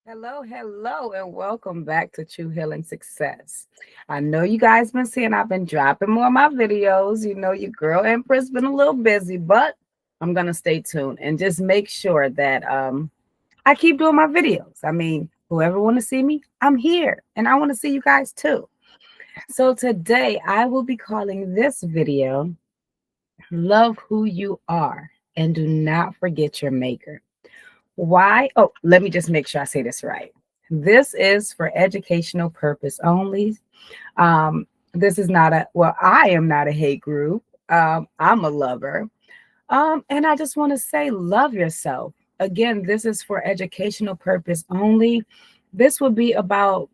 Hello, and welcome back to True Healing Success. I know you guys been seeing I've been dropping more of my videos. You know, your girl Empress been a little busy, but I'm gonna stay tuned and just make sure that I keep doing my videos. I mean, whoever want to see me, I'm here, and I want to see you guys too. So today I will be calling this video "Love Who You Are and Do Not Forget Your Maker." Why? Oh, let me just make sure I say this right. This is for educational purpose only. This is not I am not a hate group. I'm a lover. And I just want to say, love yourself. Again, this is for educational purpose only. This would be about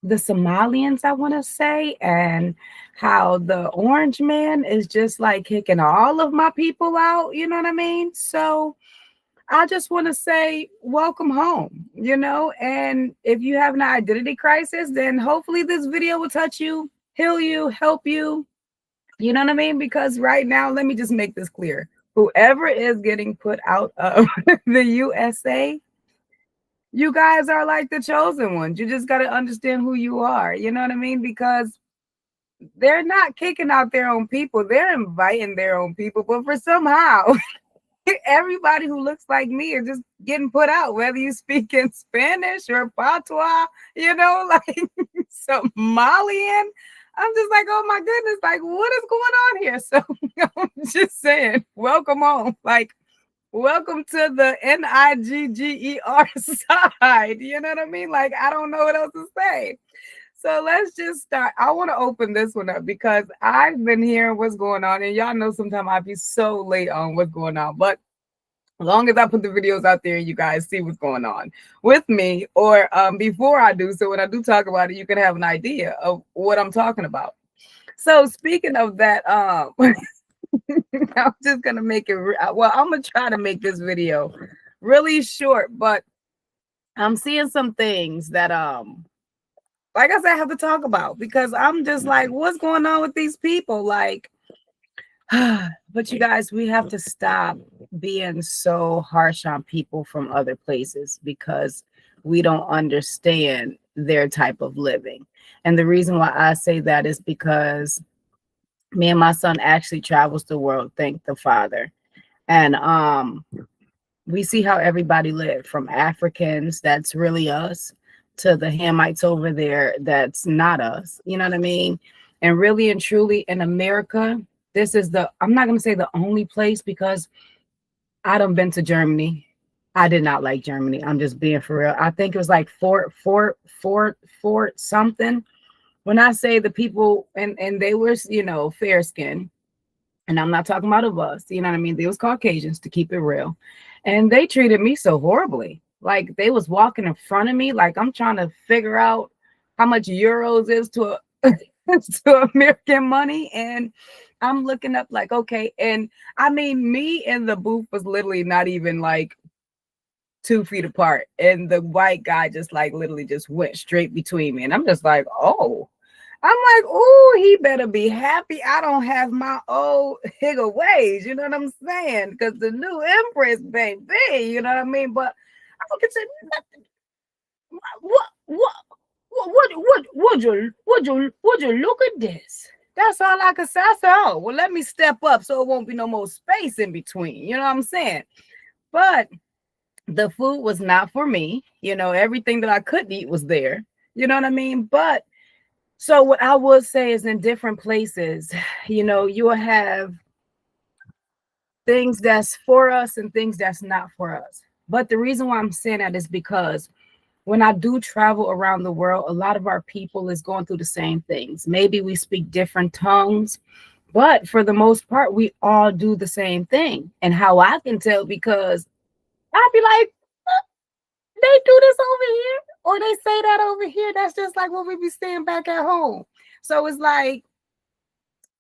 the Somalians, I want to say, and how the orange man is just like kicking all of my people out. You know what I mean? So, I just want to say, welcome home, and if you have an identity crisis, then hopefully this video will touch you, heal you, help you. You know what I mean? Because right now, let me just make this clear. Whoever is getting put out of the USA, you guys are like the chosen ones. You just got to understand who you are. You know what I mean? Because they're not kicking out their own people, they're inviting their own people. But for somehow, everybody who looks like me is just getting put out, whether you speak in Spanish or patois, like Somalian. I'm just like, oh my goodness, like what is going on here? So I'm just saying, welcome home. Like, welcome to the NIGGER side. You know what I mean? Like, I don't know what else to say. So let's just start. I want to open this one up because I've been hearing what's going on, and y'all know sometimes I be so late on what's going on. But as long as I put the videos out there, you guys see what's going on with me, or before I do, so when I do talk about it, you can have an idea of what I'm talking about. So speaking of that, I'm just gonna make it. Well, I'm gonna try to make this video really short, but I'm seeing some things that like I said, I have to talk about because I'm just like, what's going on with these people? Like, but you guys, we have to stop being so harsh on people from other places because we don't understand their type of living. And the reason why I say that is because me and my son actually travels the world, thank the Father. And we see how everybody lived, from Africans, that's really us, to the Hamites over there, that's not us. You know what I mean? And really and truly in America, this is I'm not going to say the only place because I done been to Germany. I did not like Germany. I'm just being for real. I think it was like Fort something. When I say the people, and they were, fair skinned, and I'm not talking about of us, you know what I mean? They was Caucasians, to keep it real. And they treated me so horribly. Like they was walking in front of me, like I'm trying to figure out how much euros is to to American money. And I'm looking up like, okay. And I mean, me and the booth was literally not even like 2 feet apart. And the white guy just like literally just went straight between me. And I'm just like, oh. I'm like, oh, he better be happy I don't have my old higger ways. You know what I'm saying? Because the new Empress, baby, you know what I mean? But I don't consider nothing. Would you look at this? That's all I could say. I said, oh, well, let me step up so it won't be no more space in between. You know what I'm saying? But the food was not for me. Everything that I could eat was there. You know what I mean? But so what I would say is in different places, you will have things that's for us and things that's not for us. But the reason why I'm saying that is because when I do travel around the world, a lot of our people is going through the same things. Maybe we speak different tongues, but for the most part, we all do the same thing. And how I can tell, because I'd be like, they do this over here, or they say that over here. That's just like what we be saying back at home. So it's like,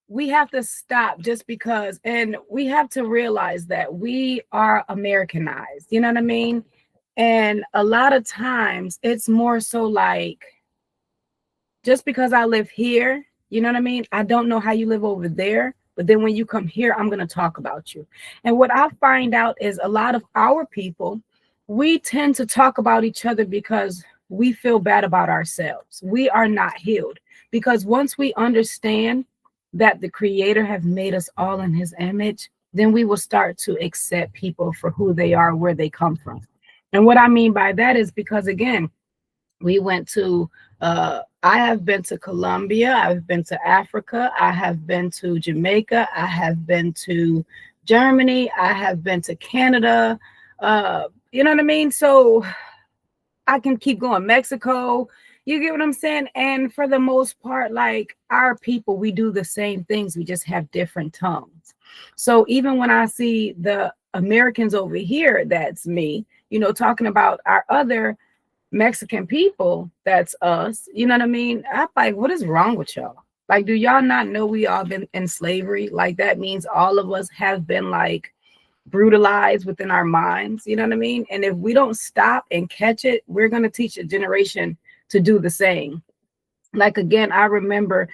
we have to stop just because, and we have to realize that we are Americanized, you know what I mean? And a lot of times it's more so like, just because I live here, you know what I mean? I don't know how you live over there, but then when you come here, I'm going to talk about you. And what I find out is a lot of our people, we tend to talk about each other because we feel bad about ourselves. We are not healed, because once we understand that the creator have made us all in his image, then we will start to accept people for who they are, where they come from. And what I mean by that is because, again, we went to I have been to Colombia, I've been to Africa, I have been to Jamaica, I have been to Germany, I have been to Canada. You know what I mean? So I can keep going. Mexico, you get what I'm saying? And for the most part, like, our people, we do the same things, we just have different tongues. So even when I see the Americans over here, that's me, talking about our other Mexican people, that's us. You know what I mean? I'm like, what is wrong with y'all? Like, do y'all not know we all been in slavery? Like, that means all of us have been, like, brutalized within our minds. You know what I mean? And if we don't stop and catch it, we're going to teach a generation to do the same. Like, again, I remember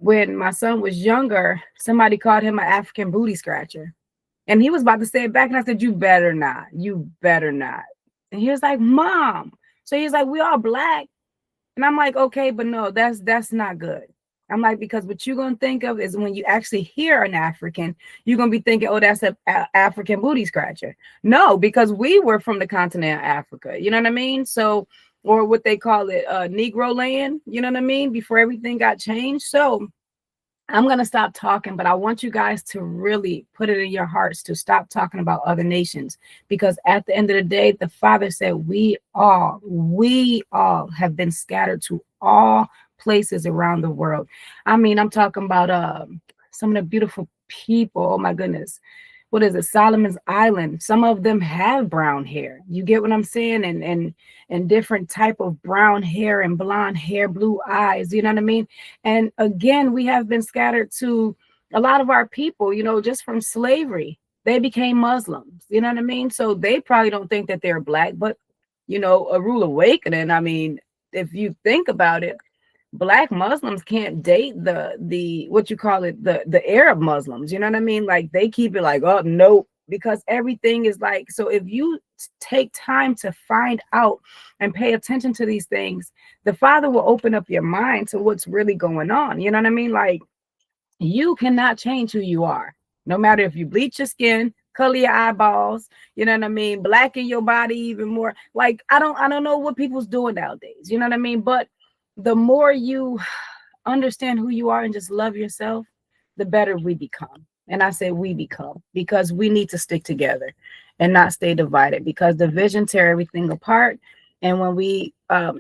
when my son was younger, somebody called him an African booty scratcher. And he was about to say it back. And I said, you better not. You better not. And he was like, Mom. So he's like, we all black. And I'm like, okay, but no, that's not good. I'm like, because what you're gonna think of is when you actually hear an African, you're gonna be thinking, oh, that's a African booty scratcher. No, because we were from the continent of Africa. You know what I mean? So, or what they call it, Negro land. You know what I mean? Before everything got changed. So I'm going to stop talking, but I want you guys to really put it in your hearts to stop talking about other nations, because at the end of the day, the Father said we all have been scattered to all places around the world. I mean, I'm talking about some of the beautiful people. Oh my goodness. What is it? Solomon's Island. Some of them have brown hair. You get what I'm saying? And different type of brown hair and blonde hair, blue eyes. You know what I mean? And again, we have been scattered to a lot of our people, just from slavery. They became Muslims. You know what I mean? So they probably don't think that they're black, but a rude awakening. I mean, if you think about it, Black Muslims can't date the what you call it, the Arab Muslims. You know what I mean? Like, they keep it like, oh no, because everything is like, so if you take time to find out and pay attention to these things, the Father will open up your mind to what's really going on. You know what I mean? Like, you cannot change who you are, no matter if you bleach your skin, color your eyeballs, you know what I mean, blacken your body even more. Like, I don't know what people's doing nowadays, you know what I mean? But the more you understand who you are and just love yourself, the better we become. And I say we become, because we need to stick together and not stay divided, because division tear everything apart. And when we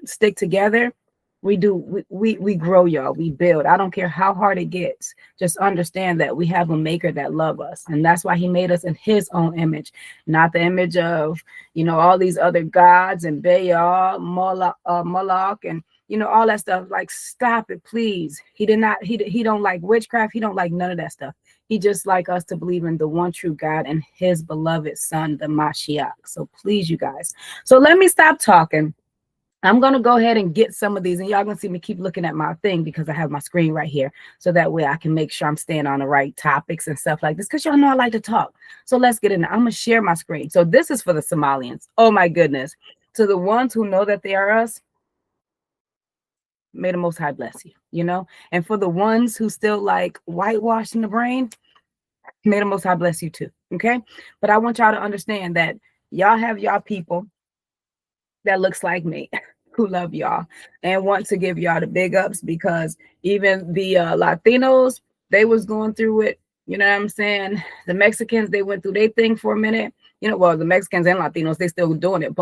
stick together, we grow, y'all. We build. I don't care how hard it gets. Just understand that we have a maker that love us, and that's why he made us in his own image, not the image of all these other gods and Baal, Moloch, and all that stuff. Like, stop it, please. He did not. He don't like witchcraft. He don't like none of that stuff. He just like us to believe in the one true God and his beloved son, the Mashiach. So please, you guys. So let me stop talking. I'm going to go ahead and get some of these, and y'all going to see me keep looking at my thing, because I have my screen right here. So that way I can make sure I'm staying on the right topics and stuff like this, because y'all know I like to talk. So let's get in there. I'm going to share my screen. So this is for the Somalians. Oh my goodness. To the ones who know that they are us, may the Most High bless you, And for the ones who still like whitewashing the brain, may the Most High bless you too. Okay. But I want y'all to understand that y'all have y'all people that looks like me, who love y'all and want to give y'all the big ups, because even the Latinos, they was going through it. You know what I'm saying? The Mexicans, they went through their thing for a minute. Well, the Mexicans and Latinos, they still doing it,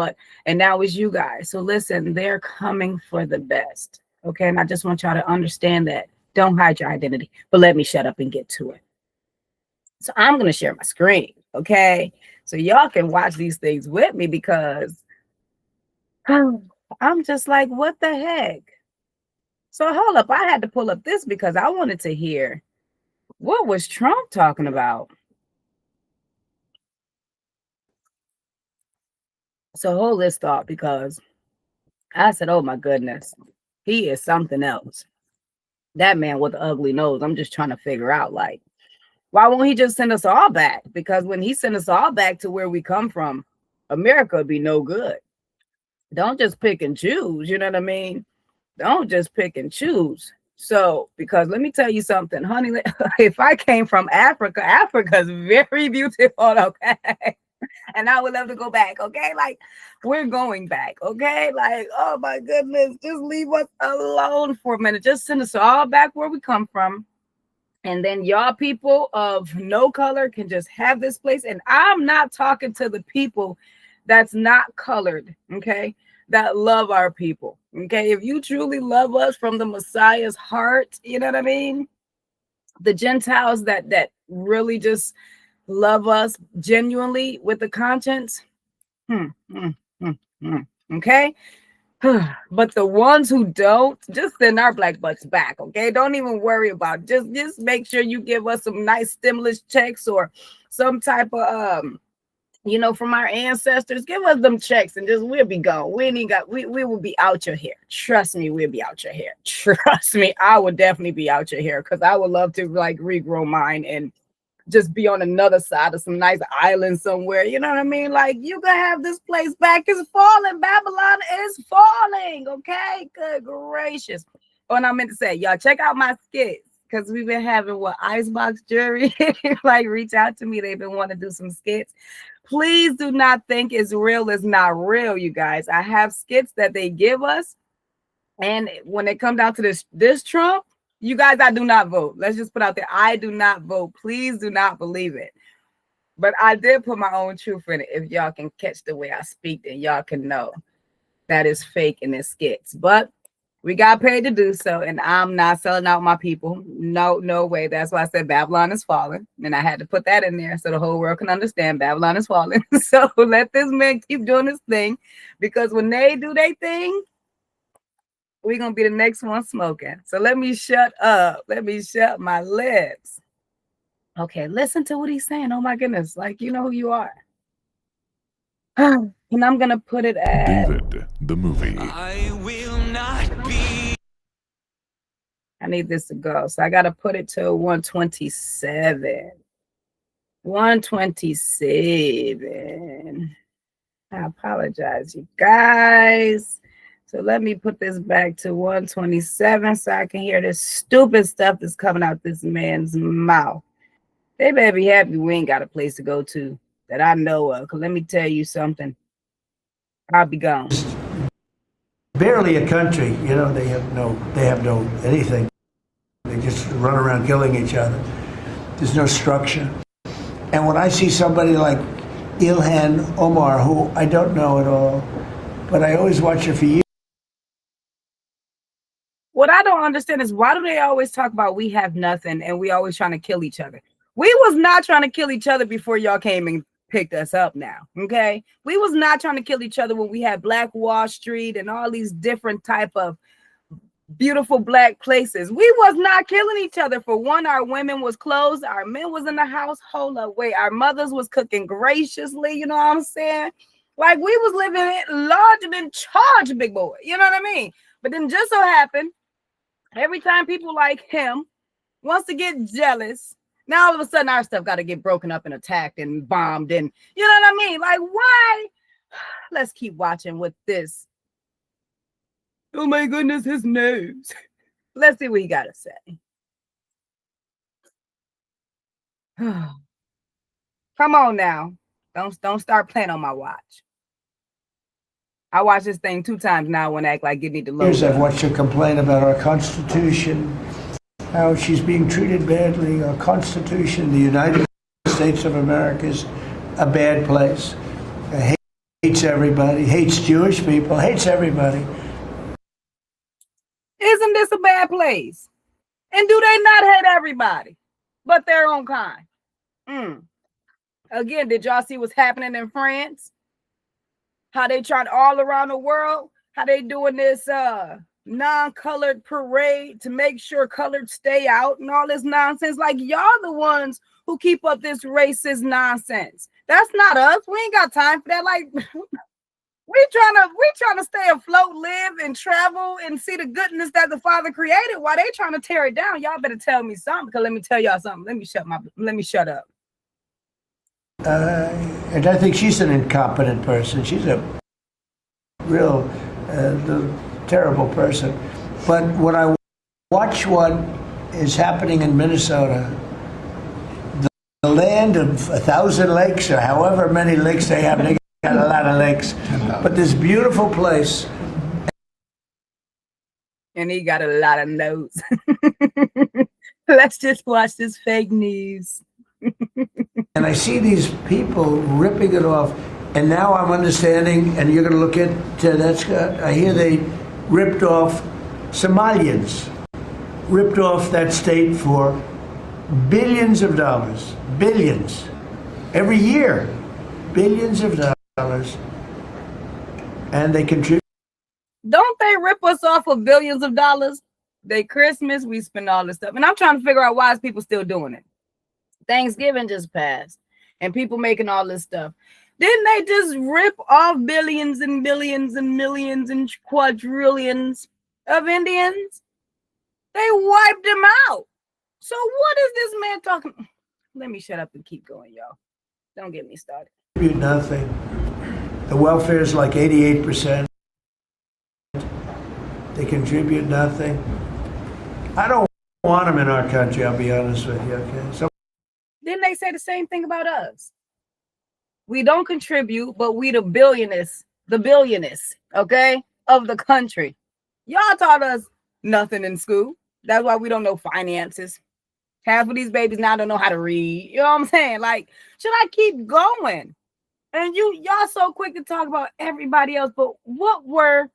and now it's you guys. So listen, they're coming for the best. Okay. And I just want y'all to understand that. Don't hide your identity, but let me shut up and get to it. So I'm going to share my screen. Okay. So y'all can watch these things with me, because I'm just like, what the heck? So hold up. I had to pull up this because I wanted to hear, what was Trump talking about? So hold this thought, because I said, oh my goodness, he is something else. That man with the ugly nose. I'm just trying to figure out, like, why won't he just send us all back? Because when he sent us all back to where we come from, America would be no good. Don't just pick and choose, you know what I mean? Don't just pick and choose. So, because let me tell you something, honey, if I came from Africa, Africa's very beautiful, okay? And I would love to go back, okay? Like, we're going back, okay? Like, oh my goodness, just leave us alone for a minute. Just send us all back where we come from. And then y'all people of no color can just have this place. And I'm not talking to the people that's not colored, okay? That love our people, okay? If you truly love us from the Messiah's heart, you know what I mean? The Gentiles that really just love us genuinely with the conscience. Hmm, hmm, hmm, hmm. Okay. But the ones who don't, just send our black butts back. Okay. Don't even worry about it. Just make sure you give us some nice stimulus checks or some type of from our ancestors. Give us them checks and just we'll be gone. We will be out your hair. Trust me, we'll be out your hair. Trust me, I would definitely be out your hair because I would love to like regrow mine and just be on another side of some nice island somewhere. You know what I mean? Like, you can have this place back. It's falling. Babylon is falling. Okay. Good gracious. Oh, and I meant to say, y'all check out my skits because we've been having Icebox Jury like reach out to me. They've been wanting to do some skits. Please do not think it's real. It's not real, you guys. I have skits that they give us. And when it comes down to this Trump, you guys, I do not vote. Let's just put out there, I do not vote. Please do not believe it. But I did put my own truth in it. If y'all can catch the way I speak, then y'all can know that is fake in this skits. But we got paid to do so, and I'm not selling out my people. No way. That's why I said Babylon is falling. And I had to put that in there so the whole world can understand Babylon is falling. So let this man keep doing his thing, because when they do their thing, we're going to be the next one smoking. So let me shut up. Let me shut my lips. Okay, listen to what he's saying. Oh, my goodness. Like, you know who you are. And I'm going to put it at... David, the movie. I will not be... I need this to go. So I got to put it to 127. 127. I apologize, you guys. So let me put this back to 127 so I can hear this stupid stuff that's coming out this man's mouth. They better be happy we ain't got a place to go to that I know of. Because let me tell you something. I'll be gone. Barely a country, you know, they have no anything. They just run around killing each other. There's no structure. And when I see somebody like Ilhan Omar, who I don't know at all, but I always watch her for years. What I don't understand is, why do they always talk about we have nothing and we always trying to kill each other? We was not trying to kill each other before y'all came and picked us up now, okay? We was not trying to kill each other when we had Black Wall Street and all these different type of beautiful black places. We was not killing each other. For one, our women was closed, our men was in the house. Hold up, wait, our mothers was cooking graciously, you know what I'm saying? Like, we was living larger than charge, big boy, you know what I mean? But then just so happened, every time people like him wants to get jealous, now all of a sudden our stuff got to get broken up and attacked and bombed, and you know what I mean? Like, why? Let's keep watching with this. Oh my goodness, his nose. Let's see what he got to say. Come on now. Don't start playing on my watch. I watched this thing 2 times now when I act like you need to load. Years I've watched her complain about our Constitution, how she's being treated badly. Our Constitution, the United States of America, is a bad place. Hates everybody, hates Jewish people, hates everybody. Isn't this a bad place? And do they not hate everybody but their own kind? Again, did y'all see what's happening in France? How they trying all around the world, how they doing this non-colored parade to make sure colored stay out and all this nonsense. Like, y'all the ones who keep up this racist nonsense. That's not us. We ain't got time for that. Like, we trying to stay afloat, live and travel and see the goodness that the Father created while they trying to tear it down. Y'all better tell me something, because let me tell y'all something. Let me shut up. And I think she's an incompetent person. She's a real terrible person. But when I watch what is happening in Minnesota, the land of 1,000 lakes, or however many lakes they have, they got a lot of lakes. But this beautiful place. And he got a lot of notes. Let's just watch this fake news. And I see these people ripping it off. And now I'm understanding, and you're going to look at that's. I hear they ripped off Somalians, ripped off that state for billions of dollars, billions, every year, billions of dollars, and they contribute. Don't they rip us off for billions of dollars? They Christmas, we spend all this stuff, and I'm trying to figure out why is people still doing it. Thanksgiving just passed, and people making all this stuff. Didn't they just rip off billions and billions and millions and quadrillions of Indians? They wiped them out. So what is this man talking? Let me shut up and keep going, y'all. Don't get me started. Nothing. The welfare is like 88%. They contribute nothing. I don't want them in our country, I'll be honest with you, okay? So didn't they say the same thing about us? We don't contribute, but we the billionists, okay, of the country. Y'all taught us nothing in school. That's why we don't know finances. Half of these babies now don't know how to read. You know what I'm saying? Like, should I keep going? And y'all so quick to talk about everybody else, but what were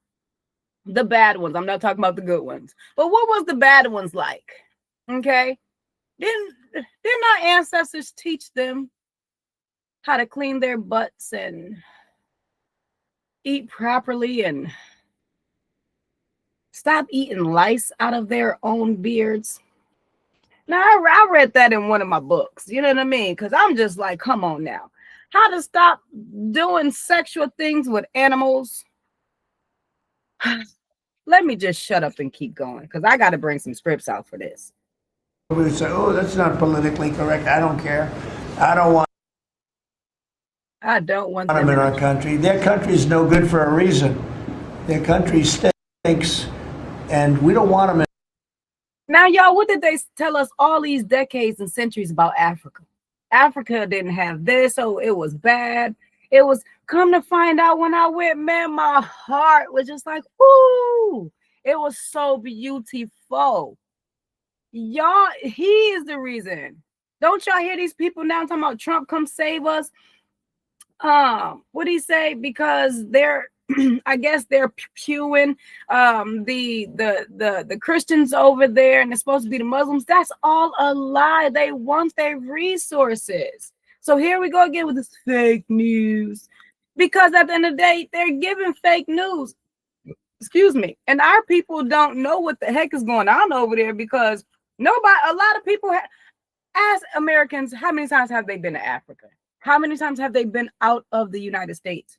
the bad ones? I'm not talking about the good ones, but what was the bad ones like? Okay, didn't our ancestors teach them how to clean their butts and eat properly and stop eating lice out of their own beards? Now, I read that in one of my books, you know what I mean? Because I'm just like, come on now. How to stop doing sexual things with animals. Let me just shut up and keep going, because I got to bring some scripts out for this. we would say, oh, that's not politically correct. I don't care. I don't want them in our country. Their country is no good for a reason. Their country stinks, and we don't want them in. Now, y'all, what did they tell us all these decades and centuries about Africa? Africa didn't have this, so it was bad. It was, come to find out when I went, man, my heart was just like, whoo. It was so beautiful. Y'all, he is the reason. Don't y'all hear these people now talking about Trump come save us? What do he say? Because they're I guess they're pewing the Christians over there, and it's supposed to be the Muslims. That's all a lie. They want their resources. So here we go again with this fake news, because at the end of the day, they're giving fake news. Excuse me. And our people don't know what the heck is going on over there, because a lot of people ask Americans, how many times have they been to Africa? How many times have they been out of the United States?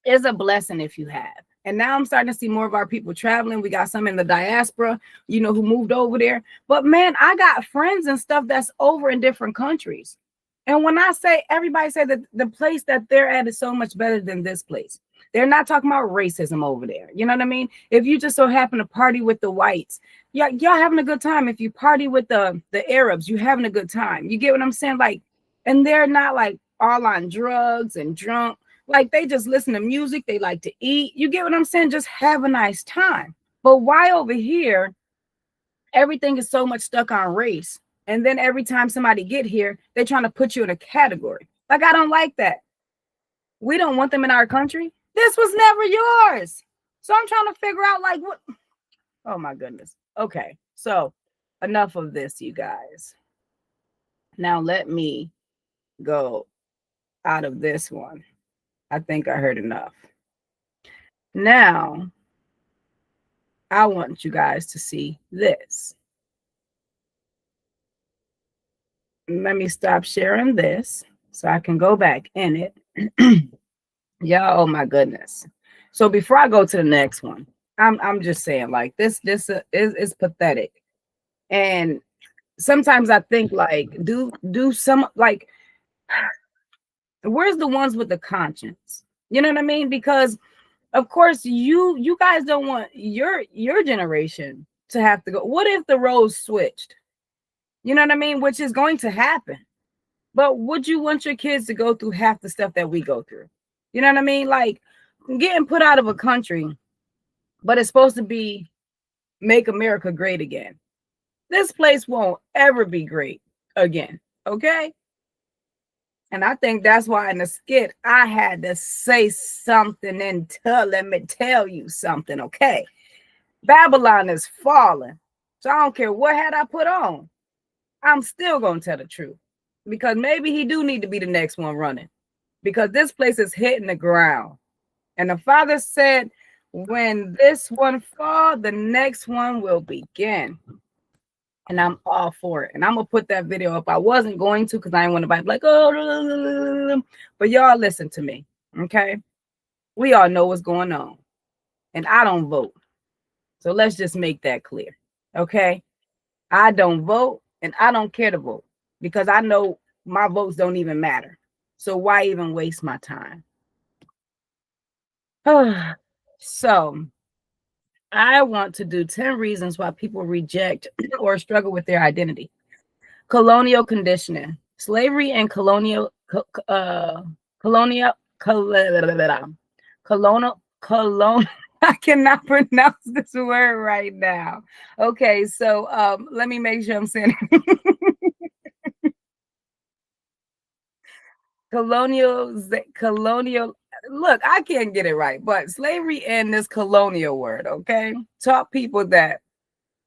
It's a blessing if you have. And now I'm starting to see more of our people traveling. We got some in the diaspora, who moved over there. But man, I got friends and stuff that's over in different countries. And when I say, everybody say that the place that they're at is so much better than this place. They're not talking about racism over there. You know what I mean? If you just so happen to party with the whites, y'all having a good time. If you party with the Arabs, you having a good time. You get what I'm saying? Like, and they're not like all on drugs and drunk. Like, they just listen to music. They like to eat. You get what I'm saying? Just have a nice time. But why over here, everything is so much stuck on race. And then every time somebody get here, they're trying to put you in a category. Like, I don't like that. We don't want them in our country. This was never yours. So I'm trying to figure out, like, what? Oh, my goodness. Okay. So enough of this, you guys. Now let me go out of this one. I think I heard enough. Now, I want you guys to see this. Let me stop sharing this so I can go back in it. Yeah, oh my goodness. So before I go to the next one, I'm just saying, like, this is pathetic. And sometimes I think, like, do some, like, Where's the ones with the conscience? You know what I mean? Because of course you guys don't want your generation to have to go. What if the roles switched? You know what I mean? Which is going to happen. But would you want your kids to go through half the stuff that we go through? You know what I mean? Like getting put out of a country, but it's supposed to be make America great again. This place won't ever be great again. Okay. And I think that's why in the skit, I had to say something and let me tell you something. Okay. Babylon is falling. So I don't care what hat I put on. I'm still going to tell the truth because maybe he do need to be the next one running because this place is hitting the ground. And the Father said, when this one fall, the next one will begin. And I'm all for it. And I'm going to put that video up. I wasn't going to because I didn't want to be like, oh, but y'all listen to me. Okay. We all know what's going on. And I don't vote. So let's just make that clear. Okay. I don't vote and I don't care to vote because I know my votes don't even matter. So why even waste my time? So I want to do 10 reasons why people reject or struggle with their identity. Colonial conditioning, slavery and colonial, I cannot pronounce this word right now. Okay, so let me make sure I'm saying colonial. Look, I can't get it right, but slavery and this colonial word, okay, taught people that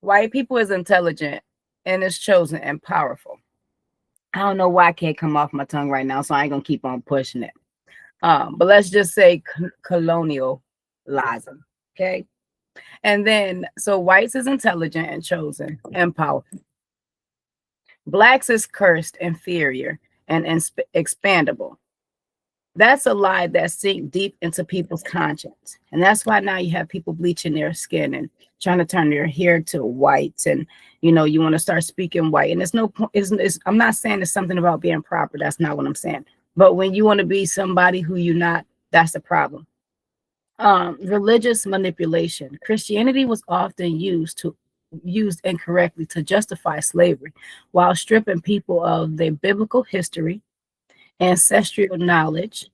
white people is intelligent and is chosen and powerful. I don't know why I can't come off my tongue right now, so I ain't gonna keep on pushing it. But let's just say colonialism, okay? And then, so whites is intelligent and chosen and powerful. Blacks is cursed, inferior, and expandable. That's a lie that sinks deep into people's conscience. And that's why now you have people bleaching their skin and trying to turn their hair to whites. And, you know, you want to start speaking white. And there's no point. I'm not saying it's something about being proper. That's not what I'm saying. But when you want to be somebody who you're not, that's the problem. Religious manipulation. Christianity was often used incorrectly to justify slavery while stripping people of their biblical history, ancestral knowledge,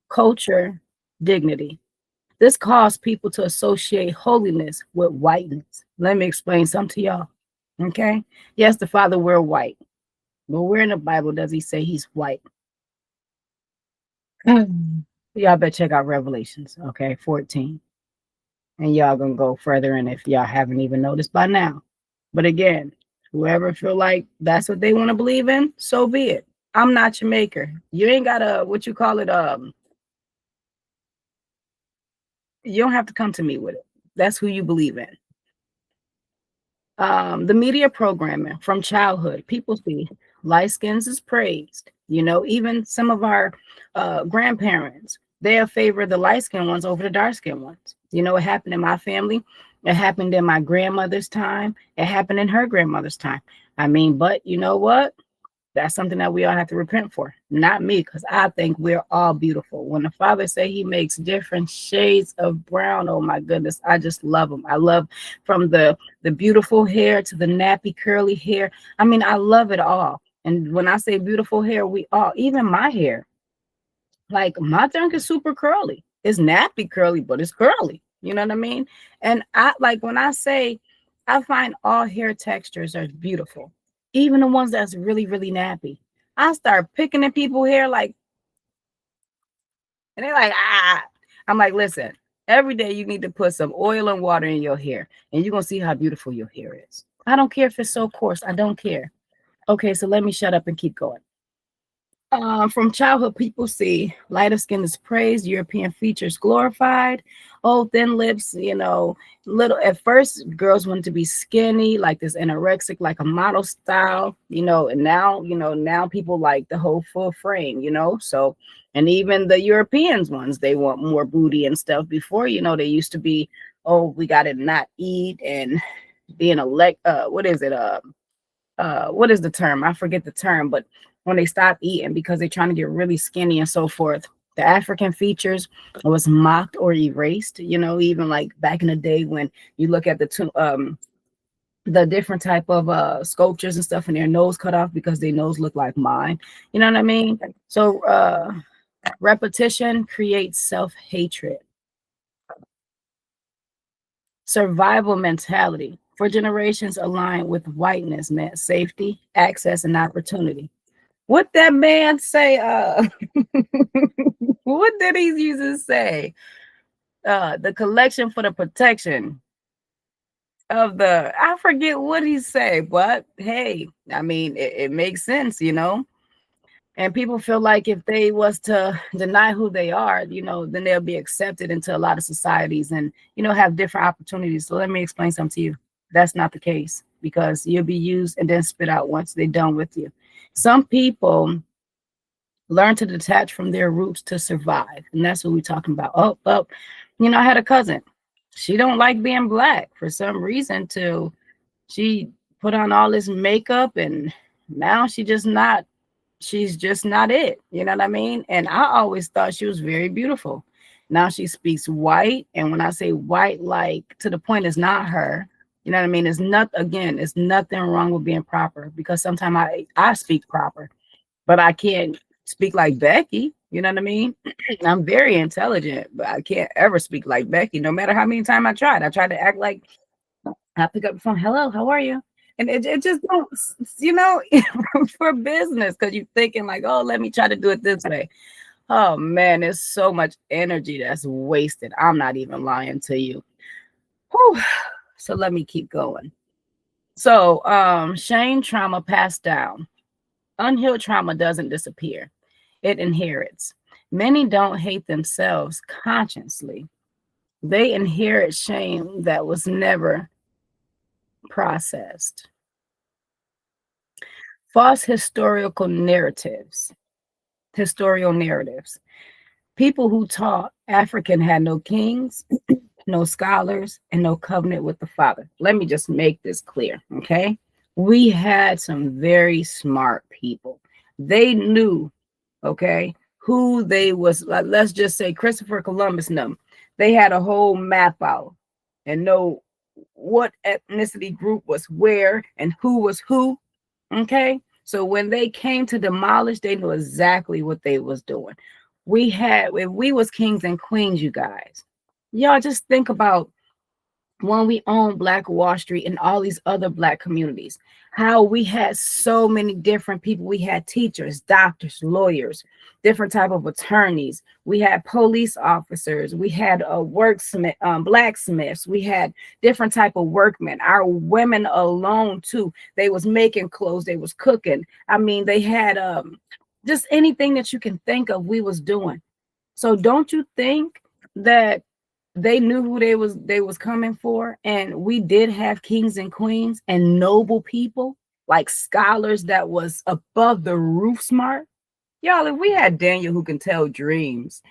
culture, dignity. This caused people to associate holiness with whiteness. Let me explain something to y'all. Okay. Yes, the Father, we're white. But where in the Bible does he say he's white? Y'all better check out Revelations, okay, 14. And y'all gonna go further in if y'all haven't even noticed by now. But again, whoever feel like that's what they want to believe in, so be it. I'm not your maker. You ain't got a, what you call it, you don't have to come to me with it. That's who you believe in. The media programming from childhood, people see light skins is praised. You know, even some of our grandparents, they'll favor the light skinned ones over the dark skinned ones. You know, it happened in my family. It happened in my grandmother's time. It happened in her grandmother's time. I mean, but you know what? That's something that we all have to repent for. Not me, because I think we're all beautiful. When the Father say he makes different shades of brown, oh my goodness, I just love them. I love from the beautiful hair to the nappy curly hair. I mean, I love it all. And when I say beautiful hair, we all, even my hair, like my trunk is super curly. It's nappy curly, but it's curly. You know what I mean? And I like when I say I find all hair textures are beautiful, even the ones that's really, really nappy. I start picking at people's hair like, and they're like, ah. I'm like, listen, every day you need to put some oil and water in your hair, and you're gonna see how beautiful your hair is. I don't care if it's so coarse. I don't care. Okay, so let me shut up and keep going. From childhood, people see lighter skin is praised, European features glorified. Oh, thin lips, you know, little. At first, girls wanted to be skinny, like this anorexic, like a model style, you know. And now, you know, now people like the whole full frame, you know. So, and even the Europeans ones, they want more booty and stuff. Before, you know, they used to be, oh, we got to not eat and being what is it? what is the term? I forget the term, but when they stop eating because they're trying to get really skinny and so forth. The African features was mocked or erased, you know, even like back in the day when you look at the different type of sculptures and stuff and their nose cut off because their nose looked like mine. You know what I mean? So repetition creates self-hatred. Survival mentality for generations aligned with whiteness meant safety, access, and opportunity. What that man say? What did he used to say? The collection for the protection of the. I forget what he said, but hey, I mean, it makes sense, you know. And people feel like if they was to deny who they are, you know, then they'll be accepted into a lot of societies and, you know, have different opportunities. So let me explain something to you. That's not the case because you'll be used and then spit out once they're done with you. Some people learn to detach from their roots to survive. And that's what we're talking about. Oh, you know, I had a cousin. She don't like being black for some reason too. She put on all this makeup and now she's just not it. You know what I mean? And I always thought she was very beautiful. Now she speaks white. And when I say white, like to the point, it's not her. You know what I mean? It's not, again, it's nothing wrong with being proper because sometimes I speak proper, but I can't speak like Becky. You know what I mean? I'm very intelligent, but I can't ever speak like Becky, no matter how many times I tried. I tried to act like I pick up the phone. Hello, how are you? And it just don't, you know, for business because you're thinking like, oh, let me try to do it this way. Oh man, there's so much energy that's wasted. I'm not even lying to you. Whew. So let me keep going. So shame trauma passed down. Unhealed trauma doesn't disappear. It inherits. Many don't hate themselves consciously. They inherit shame that was never processed. False historical narratives. People who taught African had no kings, no scholars, and no covenant with the Father. Let me just make this clear, okay? We had some very smart people. They knew, okay, who they was. Like, let's just say Christopher Columbus knew. They had a whole map out and know what ethnicity group was where and who was who. Okay. So when they came to demolish, they knew exactly what they was doing. If we was kings and queens, you guys, y'all just think about when we owned Black Wall Street and all these other Black communities, how we had so many different people. We had teachers, doctors, lawyers, different type of attorneys. We had police officers. We had blacksmiths. We had different type of workmen. Our women alone too. They was making clothes. They was cooking. I mean, they had just anything that you can think of. We was doing. So don't you think that they knew who they was coming for? And we did have kings and queens and noble people, like scholars that was above the roof smart. Y'all, if we had Daniel who can tell dreams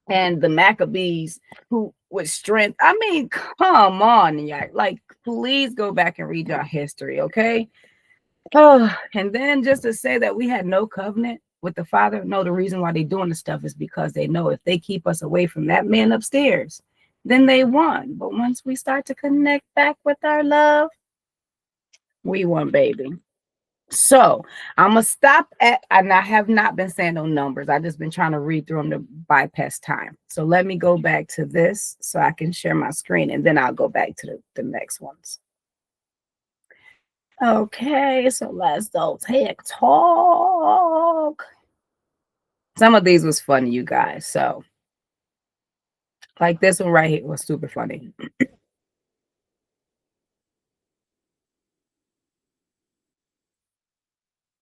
and the Maccabees who with strength, I mean, come on, y'all. Like, please go back and read your history, okay? Oh, and then just to say that we had no covenant with the Father, no, the reason why they're doing the stuff is because they know if they keep us away from that man upstairs, then they won. But once we start to connect back with our love, we won, baby. So I'm gonna stop at, and I have not been saying no numbers. I've just been trying to read through them to bypass time. So let me go back to this so I can share my screen, and then I'll go back to the next ones. Okay, so let's go TikTok. Some of these was funny, you guys. So, like this one right here was super funny.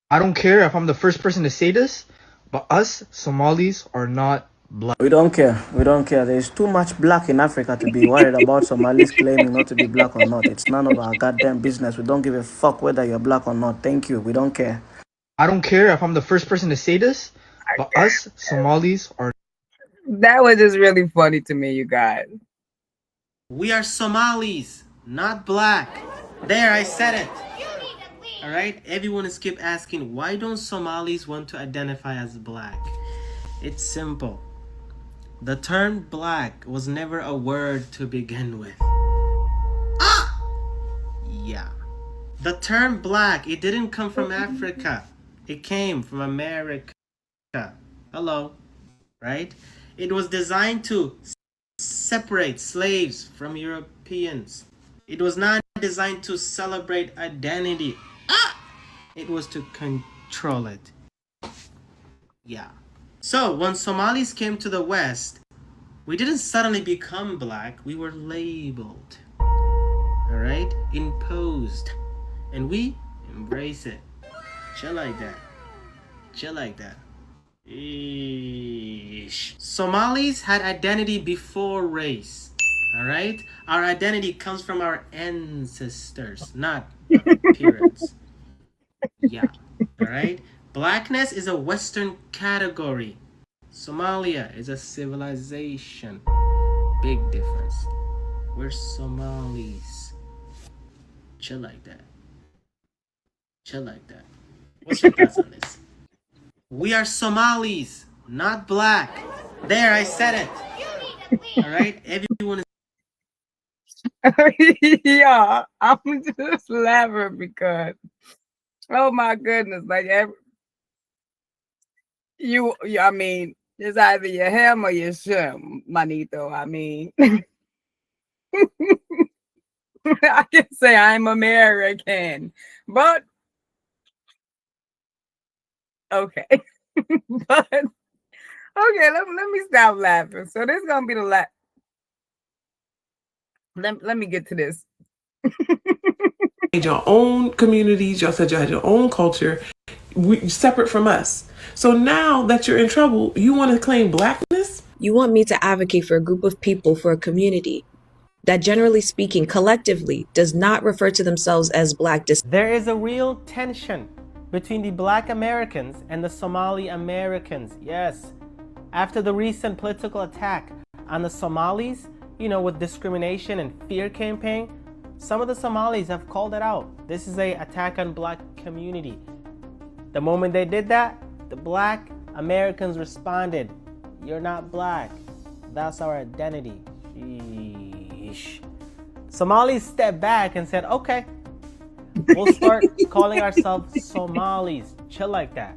I don't care if I'm the first person to say this, but us Somalis are not black. We don't care. We don't care. There's too much black in Africa to be worried about Somalis claiming not to be black or not. It's none of our goddamn business. We don't give a fuck whether you're black or not. Thank you. We don't care. I don't care if I'm the first person to say this, but us Somalis are. That was just really funny to me, you guys. We are Somalis, not black. There, I said it. All right, everyone is keep asking, why don't Somalis want to identify as black? It's simple. The term black was never a word to begin with. Yeah. The term black, it didn't come from Africa. It came from America. Hello, right? It was designed to separate slaves from Europeans. It was not designed to celebrate identity. It was to control it. Yeah. So when Somalis came to the West, we didn't suddenly become black. We were labeled. All right? Imposed. And we embrace it. Chill like that. Chill like that. Eesh. Somalis had identity before race. All right? Our identity comes from our ancestors, not appearance. Yeah. All right? Blackness is a Western category. Somalia is a civilization. Big difference. We're Somalis. Chill like that. Chill like that. What's your thoughts on this? We are Somalis, not black. There, I said it. All right? Everyone is. Yeah, I'm just laughing because, oh my goodness, like I mean, it's either your ham or your shim, manito. I mean, I can say I'm American, but okay, but okay, let me stop laughing. So this is gonna be the last. Let me get to this. Your own communities, y'all said you had your own culture, separate from us. So now that you're in trouble, you want to claim blackness? You want me to advocate for a group of people, for a community that, generally speaking, collectively does not refer to themselves as black. There is a real tension between the black Americans and the Somali Americans. Yes. After the recent political attack on the Somalis, with discrimination and fear campaign, some of the Somalis have called it out. This is an attack on black community. The moment they did that, the black Americans responded, "You're not black. That's our identity." Sheesh. Somalis stepped back and said, "Okay, we'll start calling ourselves Somalis." Chill like that.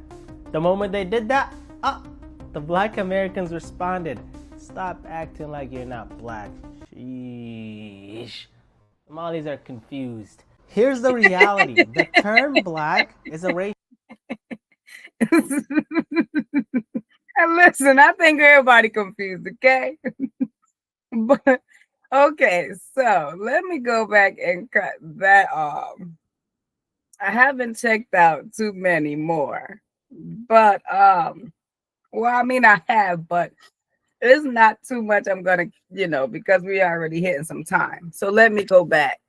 The moment they did that, the black Americans responded, "Stop acting like you're not black." Sheesh. Somalis are confused. Here's the reality. The term black is a racial. And listen, I think everybody confused, okay? But okay, so let me go back and cut that off. I haven't checked out too many more, but well, I mean I have, but it's not too much I'm gonna, because we already hitting some time. So let me go back.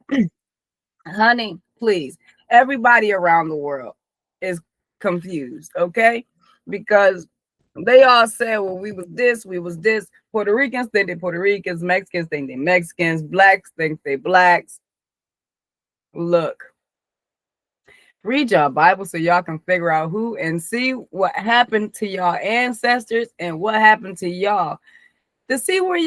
Honey, please, everybody around the world is confused, okay? Because they all said, well, we was this. Puerto Ricans think they Puerto Ricans, Mexicans think they Mexicans, blacks think they blacks. Look, read your Bible so y'all can figure out who and see what happened to y'all ancestors and what happened to y'all to see where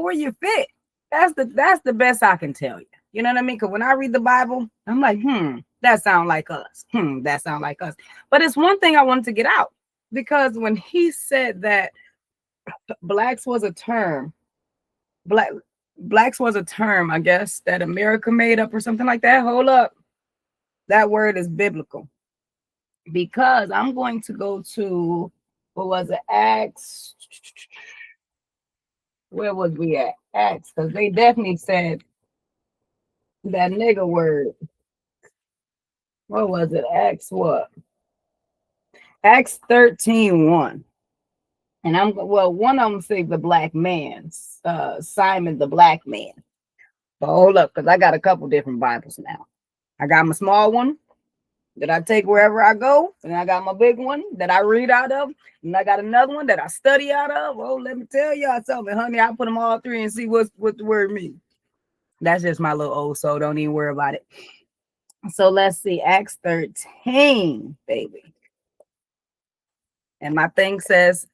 where you fit. That's the best I can tell you. You know what I mean? Because when I read the Bible, I'm like, that sound like us. That sound like us. But it's one thing I wanted to get out, because when he said that blacks was a term, blacks was a term, I guess, that America made up or something like that. Hold up. That word is biblical. Because I'm going to go to, what was it, Acts? Where was we at? Acts, because they definitely said that nigga word. What was it? Acts what? Acts 13:1. And one of them say the black man, Simon the black man. But hold up, because I got a couple different Bibles now. I got my small one that I take wherever I go, and I got my big one that I read out of, and I got another one that I study out of. Oh, let me tell y'all something, honey. I put them all three and see what the word means. That's just my little old soul. Don't even worry about it. So let's see, Acts 13, baby. And my thing says,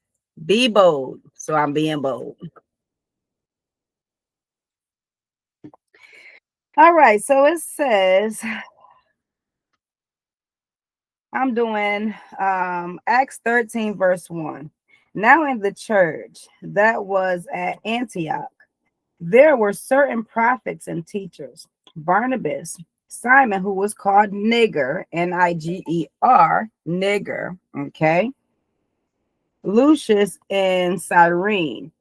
be bold. So I'm being bold. All right, so it says, I'm doing Acts 13, verse 1. Now in the church that was at Antioch, there were certain prophets and teachers: Barnabas, Simon, who was called Nigger, Niger, Nigger, okay, Lucius, and Cyrene.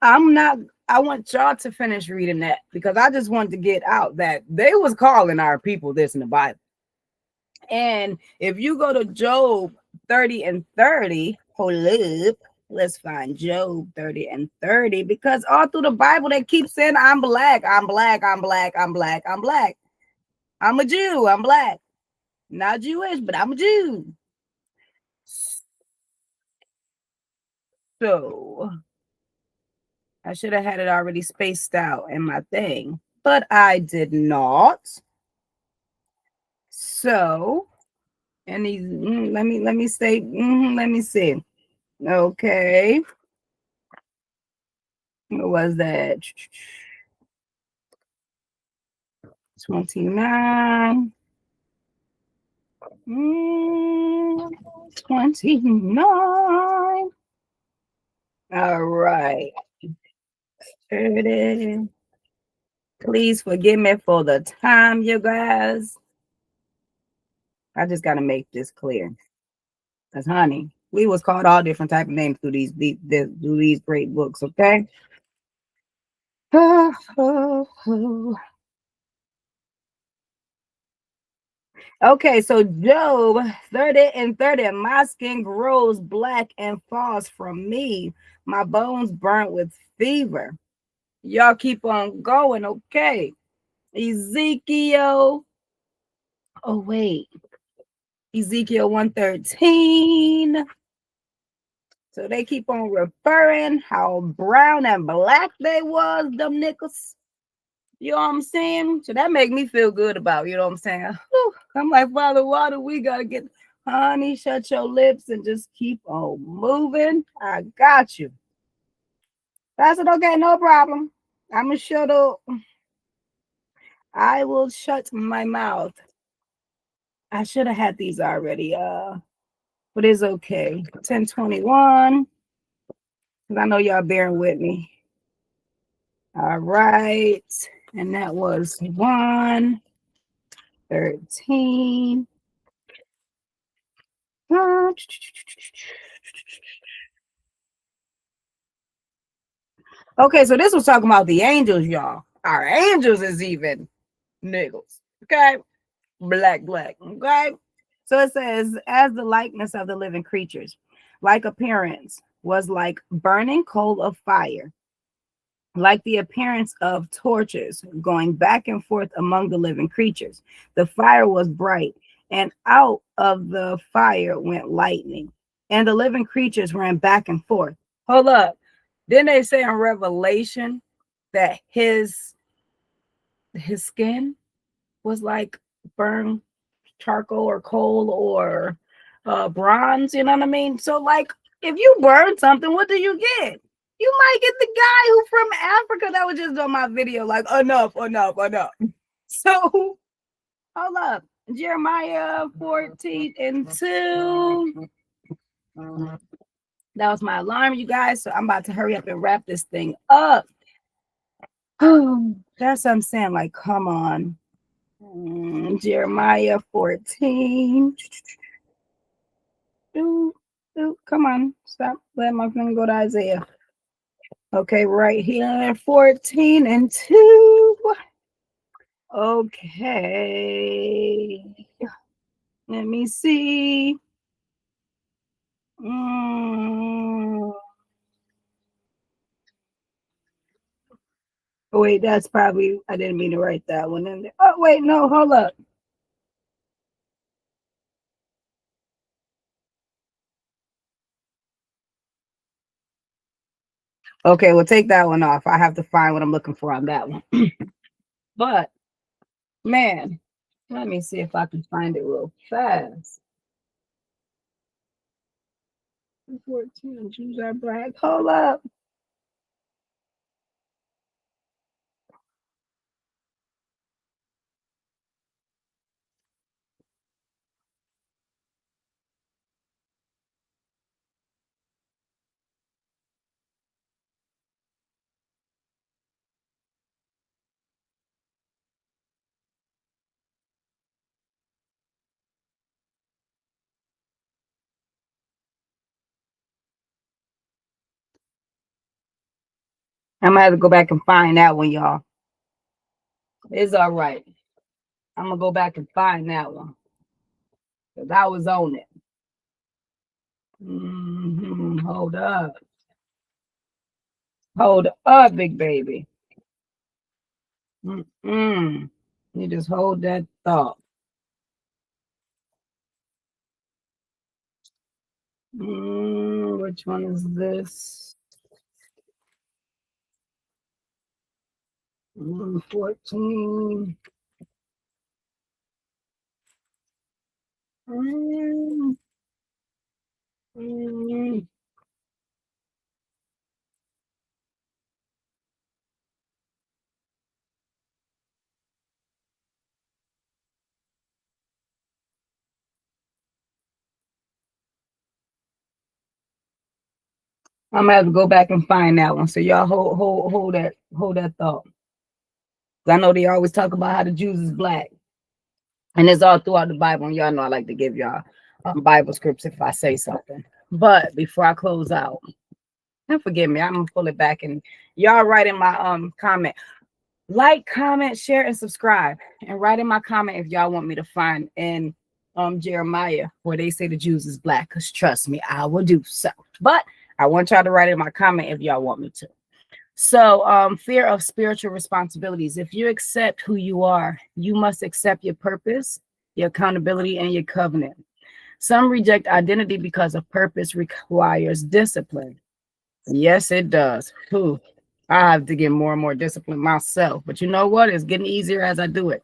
I want y'all to finish reading that because I just wanted to get out that they was calling our people this in the Bible. And if you go to Job 30 and 30, hold up, let's find Job 30 and 30, because all through the Bible they keep saying, I'm black, I'm black, I'm black, I'm black, I'm black. I'm a Jew, I'm black. Not Jewish, but I'm a Jew. So I should have had it already spaced out in my thing, but I did not. So, and these, let me say, let me see. Okay. What was that? 29. 29. All right. 30. Please forgive me for the time, you guys. I just got to make this clear. Because, honey, we was called all different type of names through these great books, okay? Okay, so Job 30 and 30. My skin grows black and falls from me. My bones burnt with fever. Y'all keep on going, okay? Ezekiel. Oh, wait. Ezekiel 113. So they keep on referring how brown and black they was, them niggas. You know what I'm saying? So that make me feel good about, you know what I'm saying? Whew. I'm like, Father, why do we gotta get, honey, shut your lips and just keep on moving. I got you. I said, okay, no problem. I'm gonna shut up. I will shut my mouth. I should have had these already. But it's okay. 1021. Because I know y'all bearing with me. All right. And that was 113. Okay, so this was talking about the angels, y'all. Our angels is even niggas. Okay. Black. Okay. So it says, as the likeness of the living creatures, like appearance, was like burning coal of fire, like the appearance of torches going back and forth among the living creatures. The fire was bright, and out of the fire went lightning, and the living creatures ran back and forth. Hold up. Didn't they say in Revelation that his skin was like burned charcoal or coal or bronze? You know what I mean? So, like, if you burn something, what do you get? You might get the guy who from Africa that was just on my video, like, enough. So, hold up. Jeremiah 14 and 2. That was my alarm, you guys. So I'm about to hurry up and wrap this thing up. That's what I'm saying. Like, come on. Jeremiah 14. Come on. Stop. Let my finger go to Isaiah. Okay, right here. 14 and 2. Okay. Let me see. Oh, wait, that's probably, I didn't mean to write that one in there. Oh, wait, no, hold up. Okay, we'll take that one off. I have to find what I'm looking for on that one. But, man, Let me see if I can find it real fast. 14 Jews are black. Hold up. I'm gonna have to go back and find that one, y'all. It's all right. I'm gonna go back and find that one because I was on it. Hold up. Hold up, big baby. You just hold that thought. Which one is this? 14. Mm, mm. I'm gonna have to go back and find that one. So y'all hold that thought. I know they always talk about how the Jews is black, and it's all throughout the Bible. And y'all know I like to give y'all Bible scripts if I say something. But before I close out, and forgive me, I'm gonna pull it back, and y'all write in my comment, like, comment, share, and subscribe, and write in my comment if y'all want me to find in Jeremiah where they say the Jews is black. Cause trust me, I will do so. But I want y'all to write in my comment if y'all want me to. So, fear of spiritual responsibilities. If you accept who you are, you must accept your purpose, your accountability, and your covenant. Some reject identity because of purpose requires discipline. Yes, it does. Whew. I have to get more and more disciplined myself. But you know what? It's getting easier as I do it.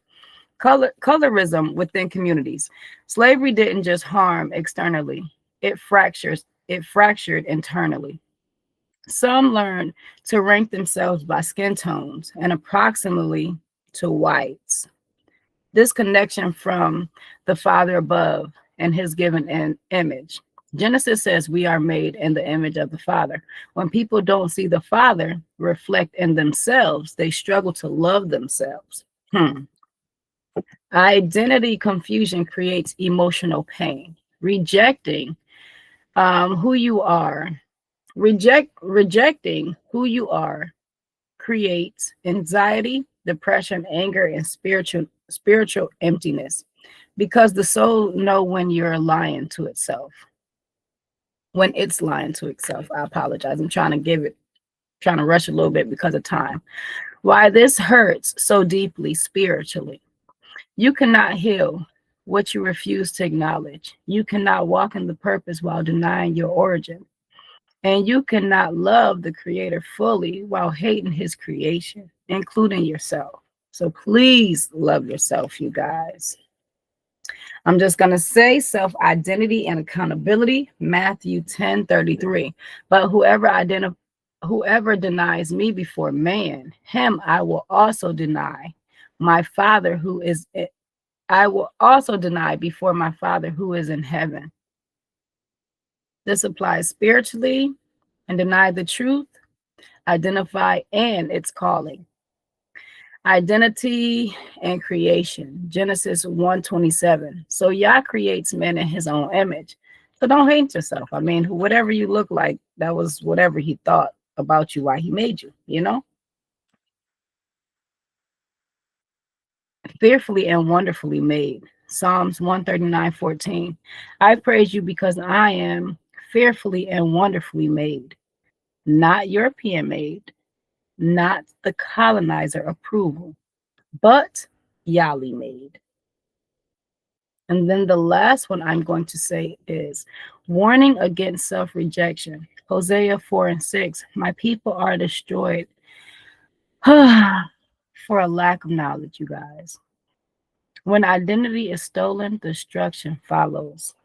Colorism within communities. Slavery didn't just harm externally, it fractured internally. Some learned to rank themselves by skin tones and approximately to whites. Disconnection from the Father above and his given image. Genesis says we are made in the image of the Father. When people don't see the Father reflect in themselves, they struggle to love themselves. Identity confusion creates emotional pain. Rejecting who you are, rejecting who you are creates anxiety, depression, anger, and spiritual emptiness, because the soul know when you're lying to itself. When it's lying to itself. I apologize. I'm trying to rush a little bit because of time. Why this hurts so deeply spiritually. You cannot heal what you refuse to acknowledge. You cannot walk in the purpose while denying your origin. And you cannot love the creator fully while hating his creation, including yourself. So please love yourself, you guys. I'm just going to say self-identity and accountability, Matthew 10:33. But whoever denies me before man, him I will also deny. My Father who is I will also deny before my Father who is in heaven. This applies spiritually, and deny the truth, identify and its calling. Identity and creation, Genesis 1:27. So Yah creates man in his own image. So don't hate yourself. I mean, whatever you look like, that was whatever he thought about you, why he made you, you know? Fearfully and wonderfully made. Psalms 139:14. I praise you because I am fearfully and wonderfully made. Not European made, not the colonizer approval, but Yali made. And then the last one I'm going to say is warning against self-rejection. Hosea 4:6. My people are destroyed for a lack of knowledge, you guys. When identity is stolen, destruction follows.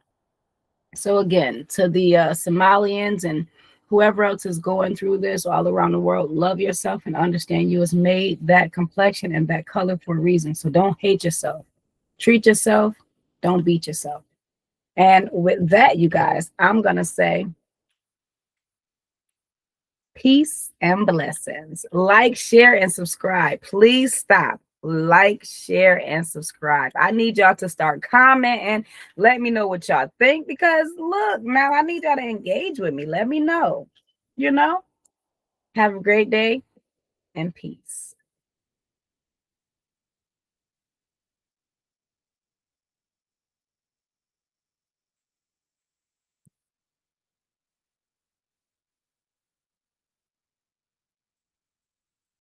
So again, to the Somalians and whoever else is going through this all around the world, love yourself and understand you was made that complexion and that color for a reason. So don't hate yourself. Treat yourself. Don't beat yourself. And with that, you guys, I'm going to say peace and blessings. Like, share, and subscribe. Please stop. Like, share, and subscribe. I need y'all to start commenting. Let me know what y'all think, because look, now I need y'all to engage with me. Let me know. Have a great day and peace.